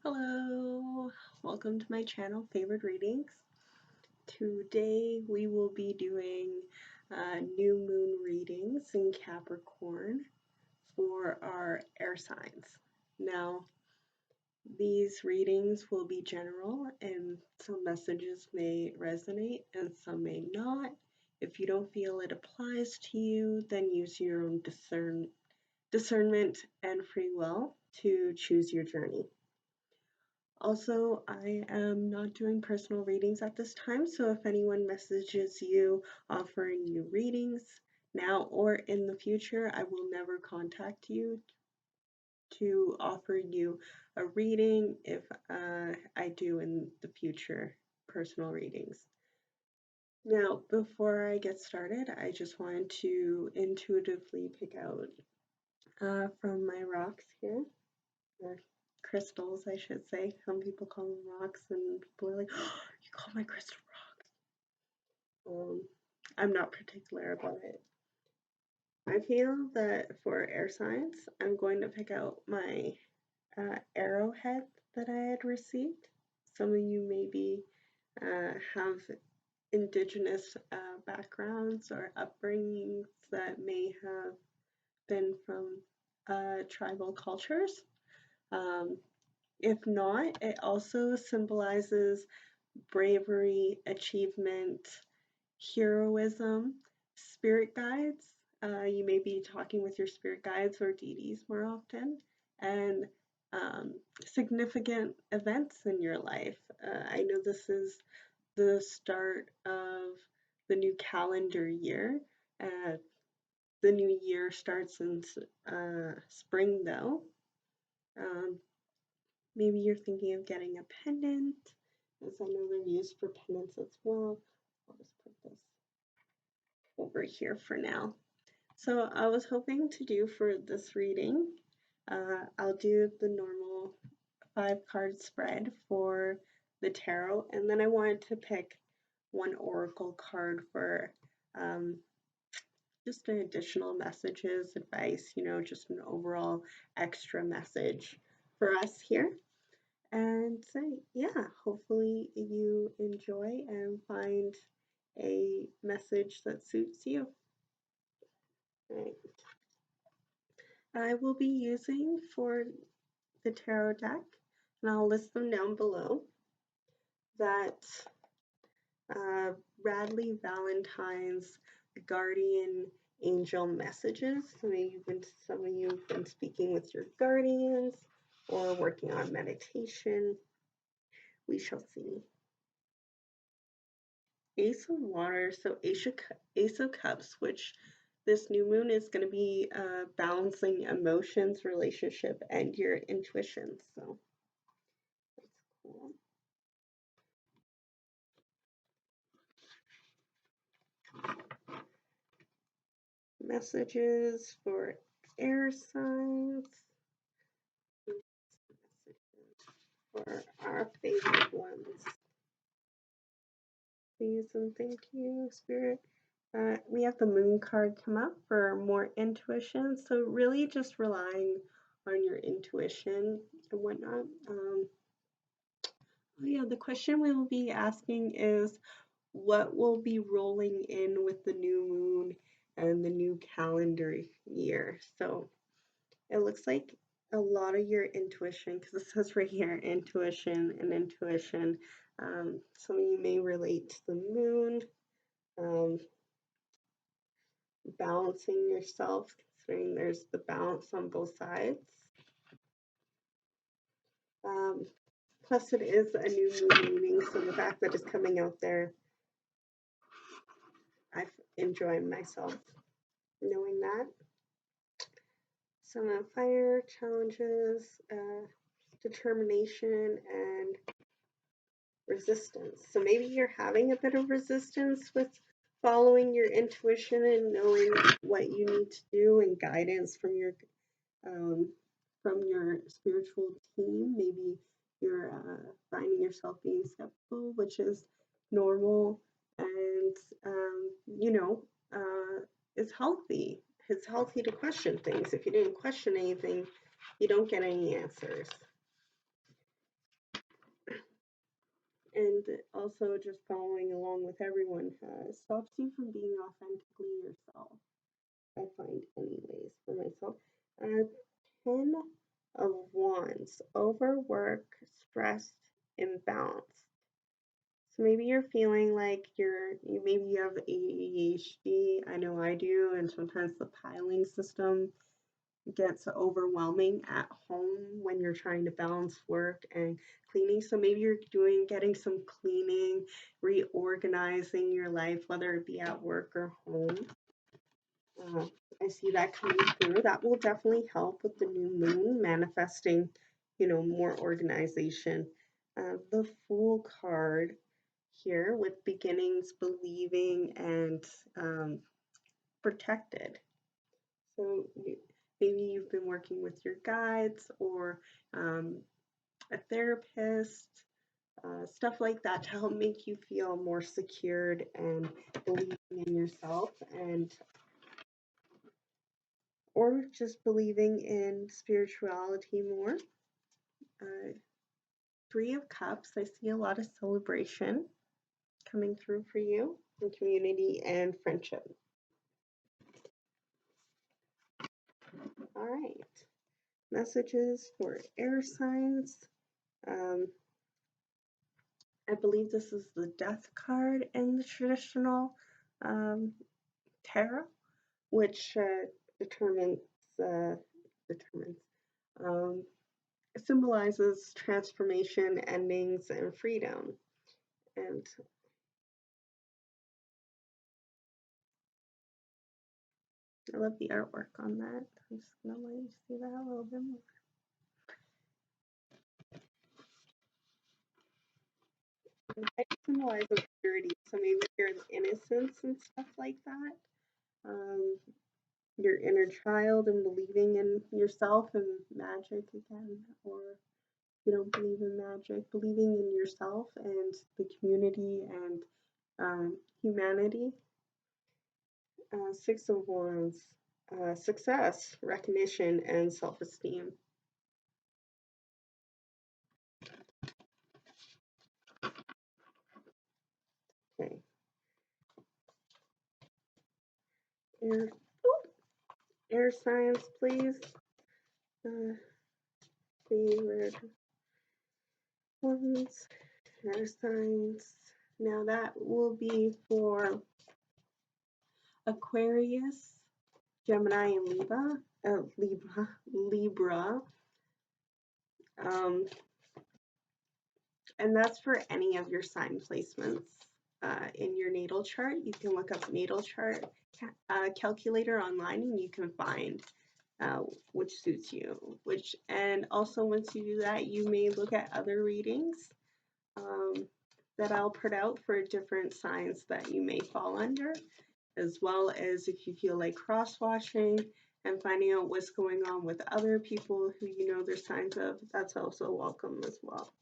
Hello, welcome to my channel, Favorite Readings. Today we will be doing new moon readings in Capricorn for our air signs. Now, these readings will be general and some messages may resonate and some may not. If you don't feel it applies to you, then use your own discernment and free will to choose your journey. Also, I am not doing personal readings at this time, so if anyone messages you offering you readings now or in the future, I will never contact you to offer you a reading if I do in the future personal readings. Now, before I get started, I just wanted to intuitively pick out from my rocks here. Crystals, I should say. Some people call them rocks, and people are like, oh, you call my crystal rocks. I'm not particular about it. I feel that for air signs, I'm going to pick out my Arrowhead that I had received. Some of you maybe have indigenous backgrounds or upbringings that may have been from tribal cultures. If not, it also symbolizes bravery, achievement, heroism, spirit guides. You may be talking with your spirit guides or deities more often, and significant events in your life. I know this is the start of the new calendar year. The new year starts in spring, though. Maybe you're thinking of getting a pendant, as I know they're used for pendants as well. I'll just put this over here for now. So I was hoping to do for this reading, I'll do the normal 5-card spread for the tarot, and then I wanted to pick one oracle card for just an additional messages, advice, just an overall extra message for us here. And so, yeah, hopefully you enjoy and find a message that suits you. Right. I will be using for the tarot deck, and I'll list them down below, that Radleigh Valentine's guardian angel messages. Some of you have been speaking with your guardians or working on meditation. We shall see. Ace of Water, so Ace of Cups, which this new moon is going to be balancing emotions, relationship, and your intuition. So that's cool. Messages for air signs. For our favorite ones. Please and thank you, Spirit. We have the Moon card come up for more intuition. So really just relying on your intuition and whatnot. The question we will be asking is, what will be rolling in with the new moon and the new calendar year? So it looks like a lot of your intuition, because it says right here, intuition and intuition. Some of you may relate to the moon, balancing yourself, considering there's the balance on both sides. Plus it is a new moon reading, so the fact that it's coming out there, I've enjoyed myself knowing that. Sun on Fire, challenges, determination, and resistance. So maybe you're having a bit of resistance with following your intuition and knowing what you need to do, and guidance from your spiritual team. Maybe you're finding yourself being skeptical, which is normal, and it's healthy. It's healthy to question things. If you didn't question anything, you don't get any answers. And also just following along with everyone stops you from being authentically yourself. I find, anyways, for myself. 10 of Wands, overwork, stressed, imbalanced. So maybe you're feeling like maybe you have ADHD. I know I do, and sometimes the piling system gets overwhelming at home when you're trying to balance work and cleaning. So maybe you're getting some cleaning, reorganizing your life, whether it be at work or home. I see that coming through. That will definitely help with the new moon manifesting, more organization. The Fool card here with beginnings, believing, and protected. So maybe you've been working with your guides or a therapist, stuff like that to help make you feel more secured and believing in yourself, and or just believing in spirituality more. Uh, Three of Cups, I see a lot of celebration coming through for you in community and friendship. All right. Messages for air signs. I believe this is the Death card in the traditional um, tarot, which determines determines um, symbolizes transformation, endings, and freedom. And I love the artwork on that. I'm just gonna let you see that a little bit more. It symbolizes purity, so maybe your innocence and stuff like that. Um, your inner child and believing in yourself and magic again, or you don't believe in magic, believing in yourself and the community and humanity. Six of Wands, success, recognition, and self-esteem. Okay. Air, air signs, please. Favorite ones, air signs. Now that will be for Aquarius, Gemini, and Libra. Um, and that's for any of your sign placements in your natal chart. You can look up natal chart calculator online, and you can find which suits you. And also once you do that, you may look at other readings that I'll put out for different signs that you may fall under, as well as if you feel like cross-watching and finding out what's going on with other people who you know there's signs of, that's also welcome as well.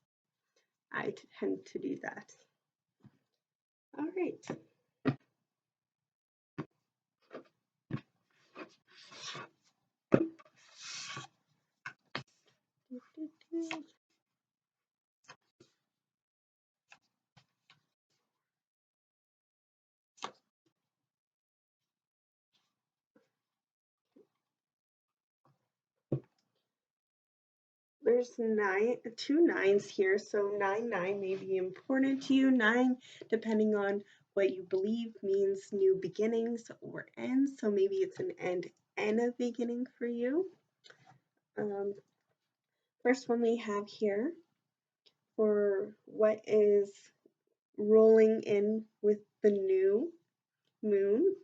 I tend to do that. All right. There's two nines here, so 9 may be important to you. 9, depending on what you believe, means new beginnings or ends. So maybe it's an end and a beginning for you. First one we have here for what is rolling in with the new moon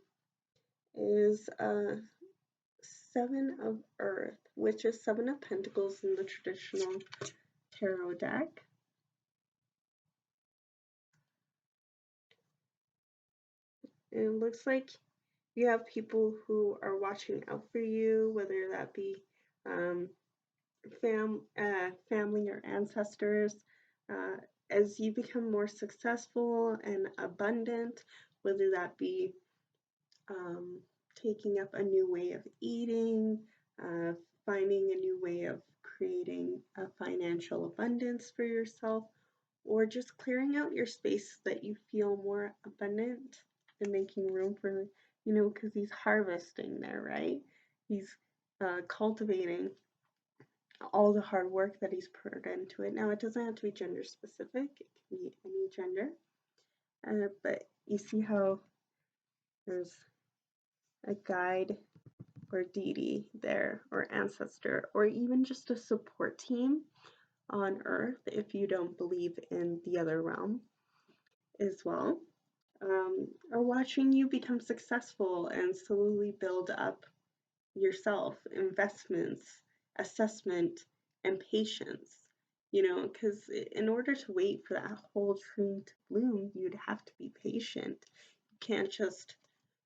is Seven of Earth, which is Seven of Pentacles in the traditional tarot deck. And it looks like you have people who are watching out for you, whether that be family or ancestors. As you become more successful and abundant, whether that be taking up a new way of eating, finding a new way of creating a financial abundance for yourself, or just clearing out your space so that you feel more abundant and making room for, because he's harvesting there, right? He's cultivating all the hard work that he's put into it. Now, it doesn't have to be gender specific, it can be any gender. But you see how there's a guide or deity there, or ancestor, or even just a support team on Earth if you don't believe in the other realm as well, are watching you become successful and slowly build up yourself, investments, assessment, and patience. Because in order to wait for that whole tree to bloom, you'd have to be patient. You can't just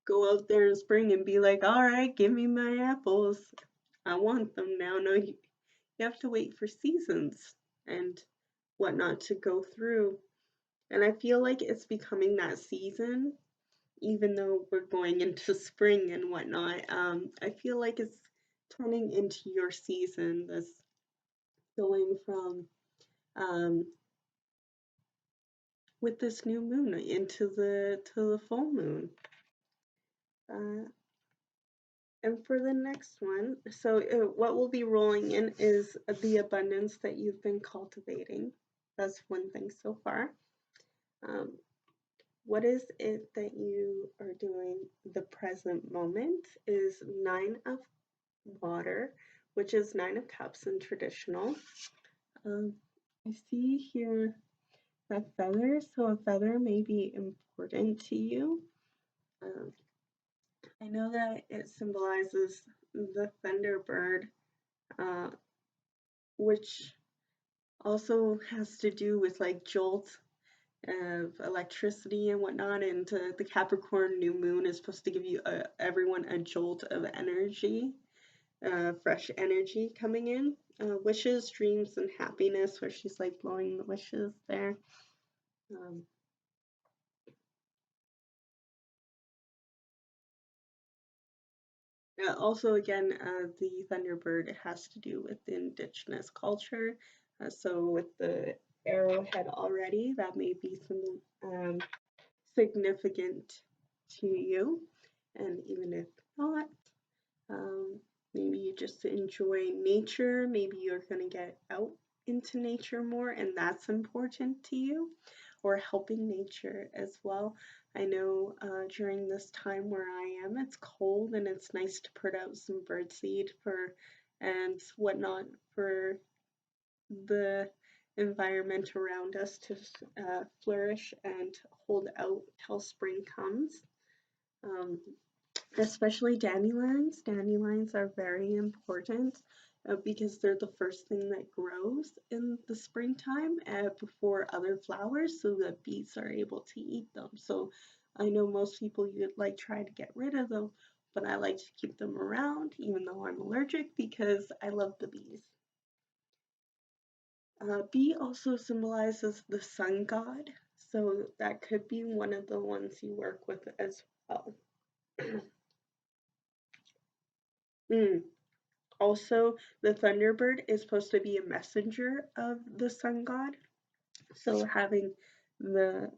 go out there in spring and be like, all right, give me my apples. I want them now. No, you have to wait for seasons and whatnot to go through. And I feel like it's becoming that season, even though we're going into spring and whatnot. I feel like it's turning into your season, this going from with this new moon into the full moon. Uh, And for the next one, so what we'll be rolling in is the abundance that you've been cultivating. That's one thing so far. What is it that you are doing the present moment is 9 of water, which is 9 of cups in traditional. I see here a feather, so a feather may be important to you. I know that it symbolizes the thunderbird, which also has to do with like jolt of electricity and whatnot. And the Capricorn new moon is supposed to give you everyone a jolt of energy, fresh energy coming in. Wishes, dreams, and happiness, where she's like blowing the wishes there. Also, again, the Thunderbird has to do with the indigenous culture. So with the arrowhead already, that may be some significant to you. And even if not, maybe you just enjoy nature. Maybe you're going to get out into nature more, and that's important to you, or helping nature as well. I know during this time where I am, it's cold and it's nice to put out some birdseed and whatnot for the environment around us to flourish and hold out till spring comes. Especially dandelions. Dandelions are very important because they're the first thing that grows in the springtime before other flowers, so that bees are able to eat them. So I know most people you'd like try to get rid of them, but I like to keep them around even though I'm allergic because I love the bees. Bee also symbolizes the sun god, so that could be one of the ones you work with as well. Mm. Also, the Thunderbird is supposed to be a messenger of the sun god. So having the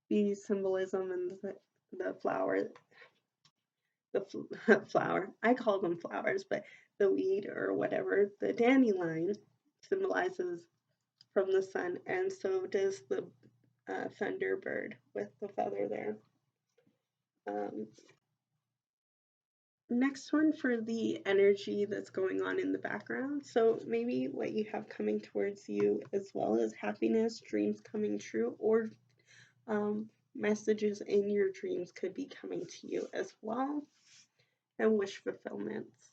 bee symbolism and the flower, flower, I call them flowers, but the weed or whatever, the dandelion symbolizes from the sun, and so does the Thunderbird with the feather there. Next one for the energy that's going on in the background. So maybe what you have coming towards you as well as happiness, dreams coming true, or messages in your dreams could be coming to you as well. And wish fulfillments,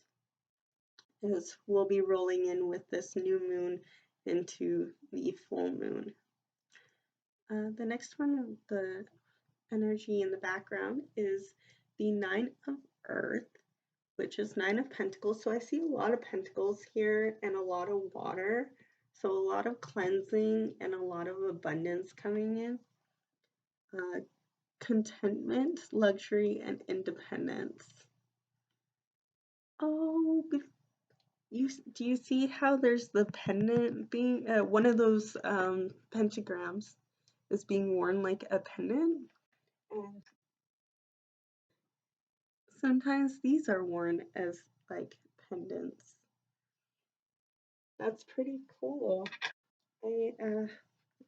as we'll be rolling in with this new moon into the full moon. The next one, the energy in the background, is the 9 of Earth, which is 9 of Pentacles. So I see a lot of pentacles here and a lot of water. So a lot of cleansing and a lot of abundance coming in. Contentment, luxury, and independence. Oh, do you see how there's the pendant being one of those pentagrams is being worn like a pendant? And sometimes these are worn as like pendants. That's pretty cool. I uh,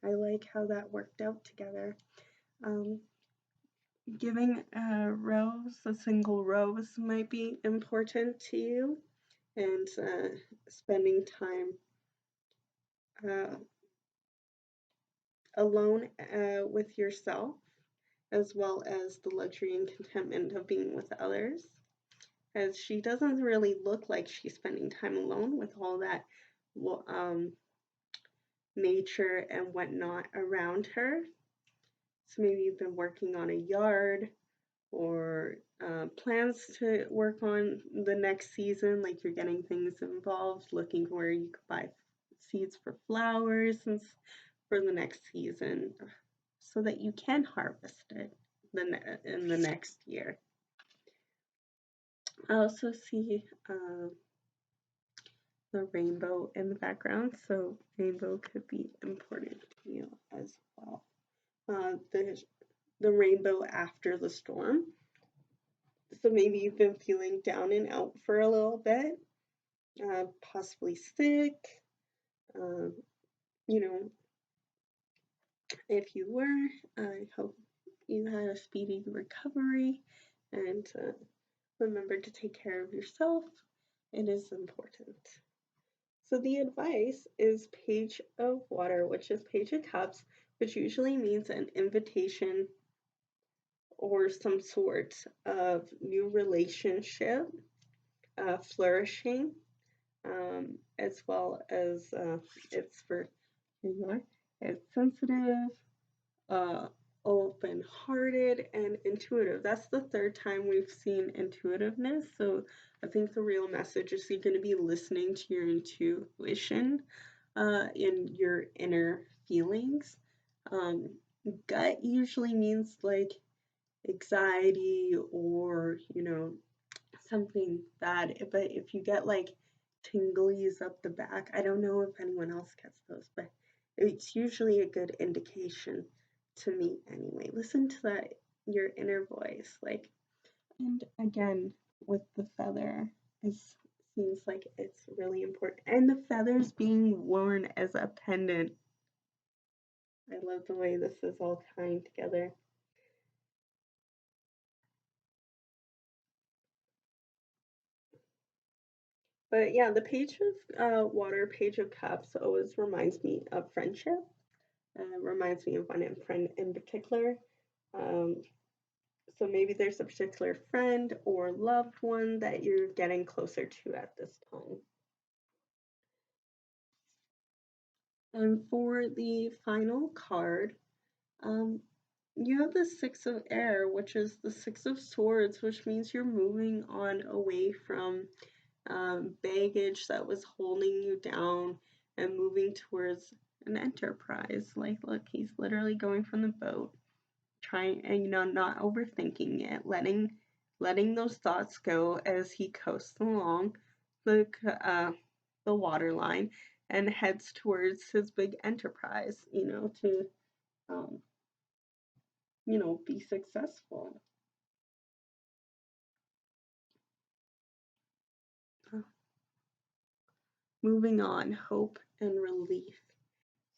I like how that worked out together. Um, Giving a rose, a single rose, might be important to you, and spending time uh, alone with yourself, as well as the luxury and contentment of being with others. As she doesn't really look like she's spending time alone with all that um, nature and whatnot around her. So maybe you've been working on a yard or plans to work on the next season, like you're getting things involved, looking where you could buy seeds for flowers and for the next season so that you can harvest it in the next year. I also see the rainbow in the background, so rainbow could be important to you as well. The rainbow after the storm. So maybe you've been feeling down and out for a little bit, possibly sick. Um, you know, if you were, I hope you had a speedy recovery and remember to take care of yourself. It is important. So the advice is Page of Water, which is Page of Cups, which usually means an invitation or some sort of new relationship, flourishing, as well as it's for you. It's sensitive, uh, open-hearted, and intuitive. That's the third time we've seen intuitiveness. So I think the real message is you're going to be listening to your intuition, in your inner feelings. Um, Gut usually means like anxiety or something bad. But if you get like tinglies up the back, I don't know if anyone else gets those, but it's usually a good indication to me anyway. Listen to that, your inner voice. Like, and again, with the feather, it seems like it's really important. And the feathers being worn as a pendant. I love the way this is all tying together. But yeah, the Page of Water, Page of Cups always reminds me of friendship. Reminds me of one friend in particular. Um, so maybe there's a particular friend or loved one that you're getting closer to at this time. And for the final card, um, you have the Six of Air, which is the Six of Swords, which means you're moving on away from baggage that was holding you down and moving towards an enterprise. Like, look, he's literally going from the boat, trying, and not overthinking it, letting those thoughts go as he coasts along the the water line and heads towards his big enterprise. To um, be successful. Moving on, hope and relief.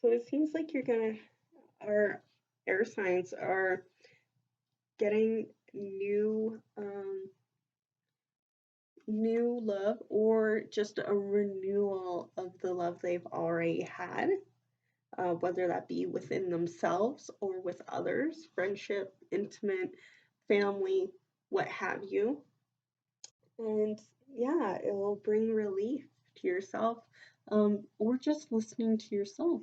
So it seems like our air signs are getting new love, or just a renewal of the love they've already had, whether that be within themselves or with others, friendship, intimate, family, what have you. And yeah, it will bring relief to yourself, or just listening to yourself,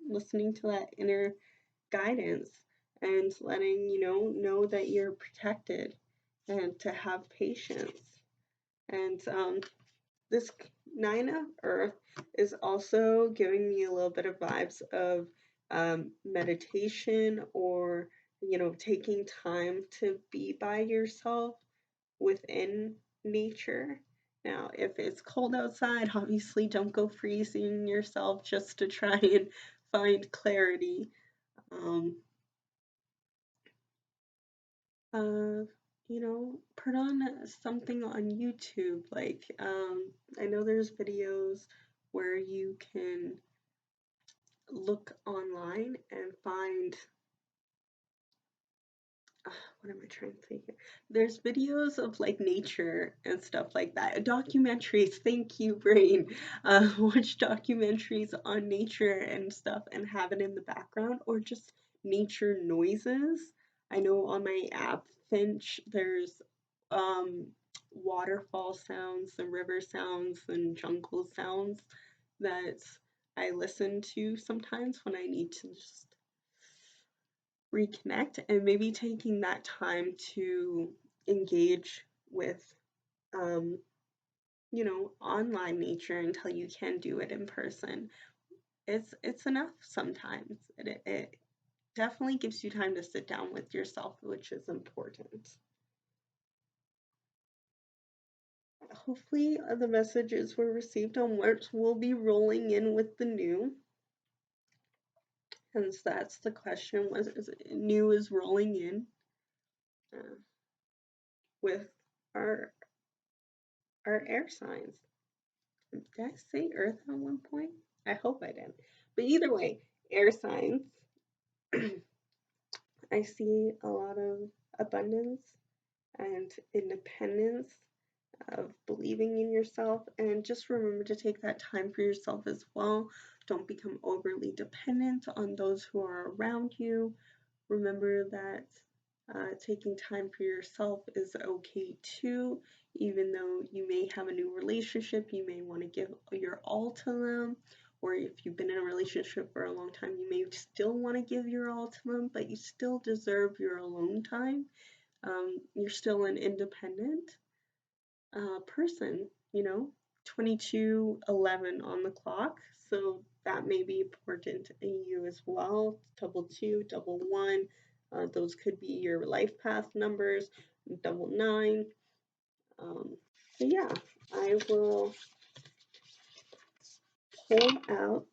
listening to that inner guidance and letting know that you're protected and to have patience. And this Nine of Earth is also giving me a little bit of vibes of meditation, or taking time to be by yourself within nature Now, if it's cold outside, obviously don't go freezing yourself just to try and find clarity. Um, uh, put on something on YouTube. Like, I know there's videos where you can look online and find what am I trying to say here? There's videos of like nature and stuff like that. Documentaries, thank you, brain. Watch documentaries on nature and stuff and have it in the background or just nature noises. I know on my app Finch there's um waterfall sounds and river sounds and jungle sounds that I listen to sometimes when I need to just reconnect, and maybe taking that time to engage with um, online nature until you can do it in person. It's enough sometimes. It definitely gives you time to sit down with yourself, which is important. Hopefully the messages were received on what will be rolling in with the new. Hence that's the question, was is new is rolling in with our air signs. Did I say Earth at one point? I hope I didn't. But either way, air signs, I see a lot of abundance and independence, of believing in yourself, and just remember to take that time for yourself as well. Don't become overly dependent on those who are around you. Remember that taking time for yourself is okay too. Even though you may have a new relationship, you may want to give your all to them. Or if you've been in a relationship for a long time, you may still want to give your all to them, but you still deserve your alone time. You're still an independent person, 22:11 on the clock. So that may be important in you as well. Double two, double one. Those could be your life path numbers. Double nine. So yeah, I will pull out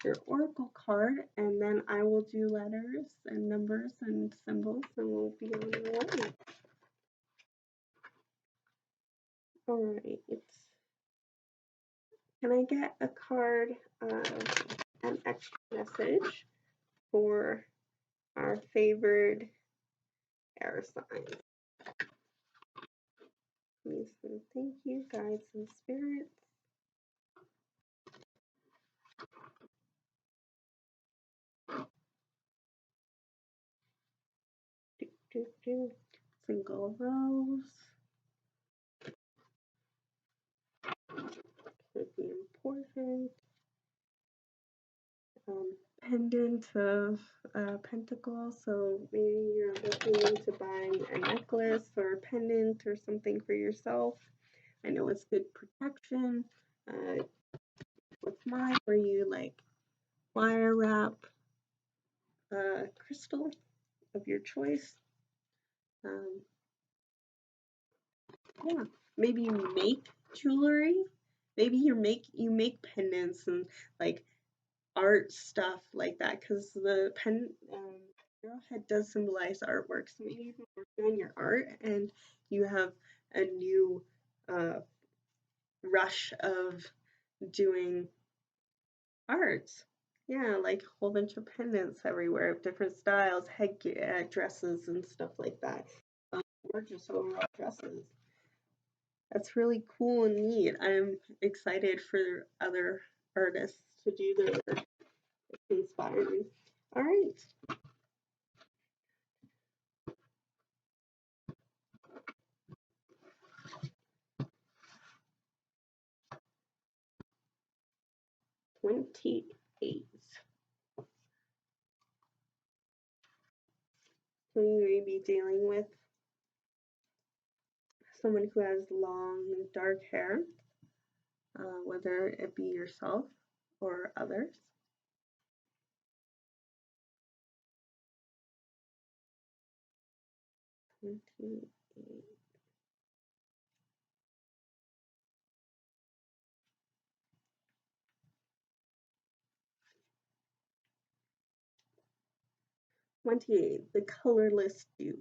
your oracle card, and then I will do letters and numbers and symbols, and we'll be on the way. All right. Can I get a card, an extra message for our favored air signs? Please and thank you, guides and spirits. Do, do, do. Single rose could be important. Pendant of pentacles, so maybe you're looking into buying a necklace or a pendant or something for yourself. I know it's good protection. With mine, where you like wire wrap crystal of your choice. Yeah, maybe you make jewelry. Maybe you make pendants and like art stuff like that, because the arrowhead does symbolize artwork. So maybe you've been working on your art and you have a new rush of doing art. Yeah, like a whole bunch of pendants everywhere of different styles, headgear, dresses, and stuff like that. Gorgeous overall dresses. That's really cool and neat. I'm excited for other artists to do their work. It's inspiring. All right. $28. So you may be dealing with someone who has long, dark hair, whether it be yourself or others. 28. 28, the colorless Duke.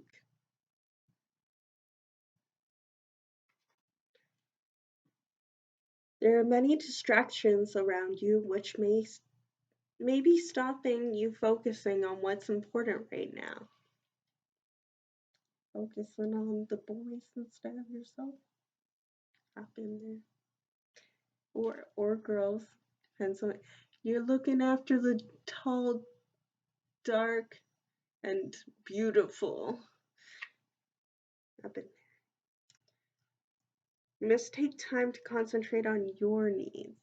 There are many distractions around you which may be stopping you focusing on what's important right now. Focusing on the boys instead of yourself. I've been there. Or girls. Depends on you're looking after the tall, dark, and beautiful. I've been there. You must take time to concentrate on your needs.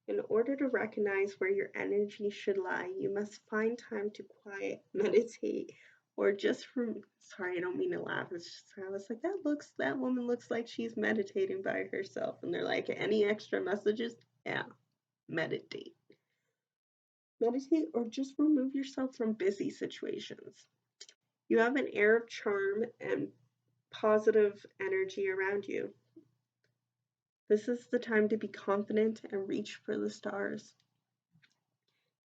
In order to recognize where your energy should lie, you must find time to quiet, meditate, or just sorry, I don't mean to laugh. It's just I was like, that woman looks like she's meditating by herself. And they're like, any extra messages? Yeah, meditate. Meditate or just remove yourself from busy situations. You have an air of charm and positive energy around you. This is the time to be confident and reach for the stars.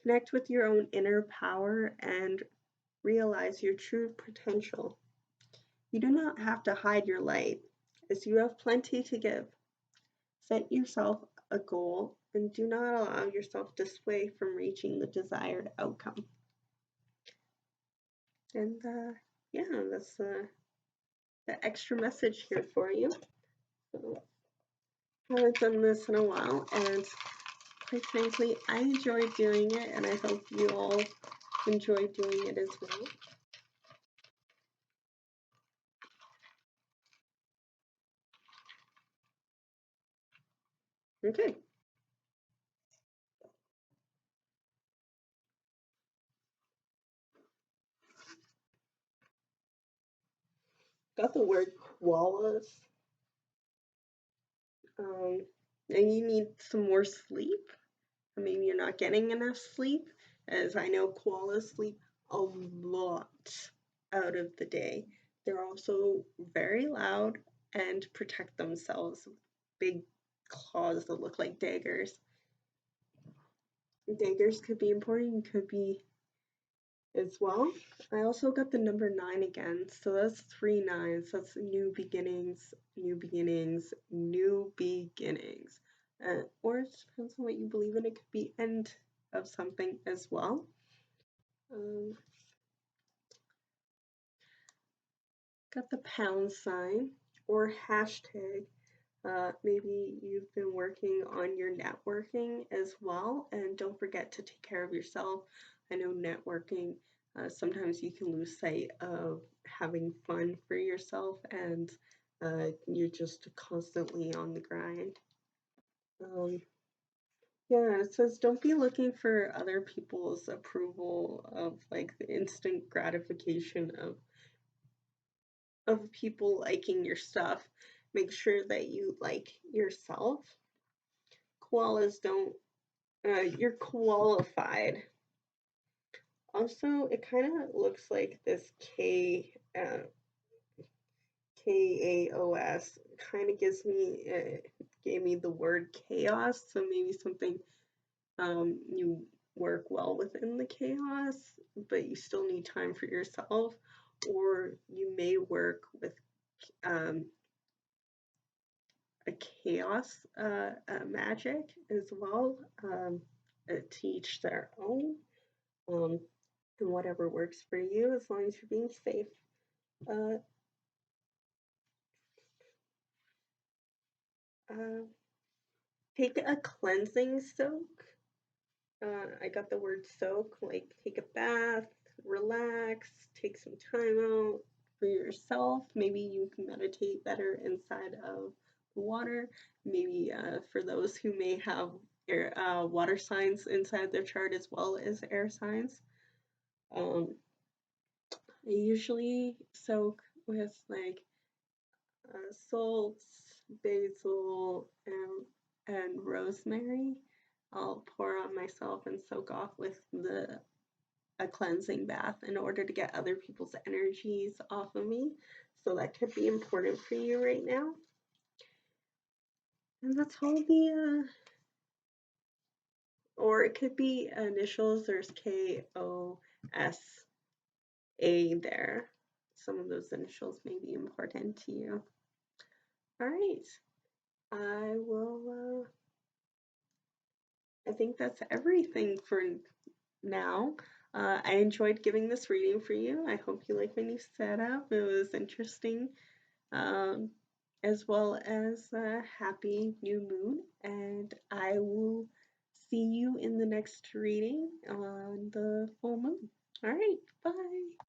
Connect with your own inner power and realize your true potential. You do not have to hide your light, as you have plenty to give. Set yourself a goal and do not allow yourself to sway from reaching the desired outcome. And yeah, that's the extra message here for you. So, I haven't done this in a while, and quite frankly, I enjoyed doing it, and I hope you all enjoy doing it as well. Okay. Got the word koalas. And you need some more sleep. Maybe you're not getting enough sleep, as I know koalas sleep a lot out of the day. They're also very loud and protect themselves with big claws that look like daggers. Daggers could be important, could be as well. I also got the number 9 again, so that's 3 nines. That's new beginnings, new beginnings, new beginnings. Or it depends on what you believe in. It could be end of something as well. Got the pound sign or hashtag. Maybe you've been working on your networking as well, and don't forget to take care of yourself. I know networking, sometimes you can lose sight of having fun for yourself, and you're just constantly on the grind. Yeah, it says don't be looking for other people's approval of like the instant gratification of people liking your stuff. Make sure that you like yourself. Koalas don't, you're qualified. Also, it kind of looks like this Kaos kind of gave me the word chaos, so maybe something you work well within the chaos, but you still need time for yourself, or you may work with a chaos magic as well, to each their own, and whatever works for you as long as you're being safe. Take a cleansing soak. I got the word soak, like take a bath, relax, take some time out for yourself. Maybe you can meditate better inside of the water. Maybe for those who may have water signs inside their chart as well as air signs. I usually soak with like salts, basil, and rosemary. I'll pour on myself and soak off with a cleansing bath in order to get other people's energies off of me. So that could be important for you right now. And that's all or it could be initials. There's KOS A there. Some of those initials may be important to you. All right. I will, I think that's everything for now. I enjoyed giving this reading for you. I hope you like my new setup. It was interesting, um, as well as a happy new moon. And I will see you in the next reading on the full moon. All right, bye.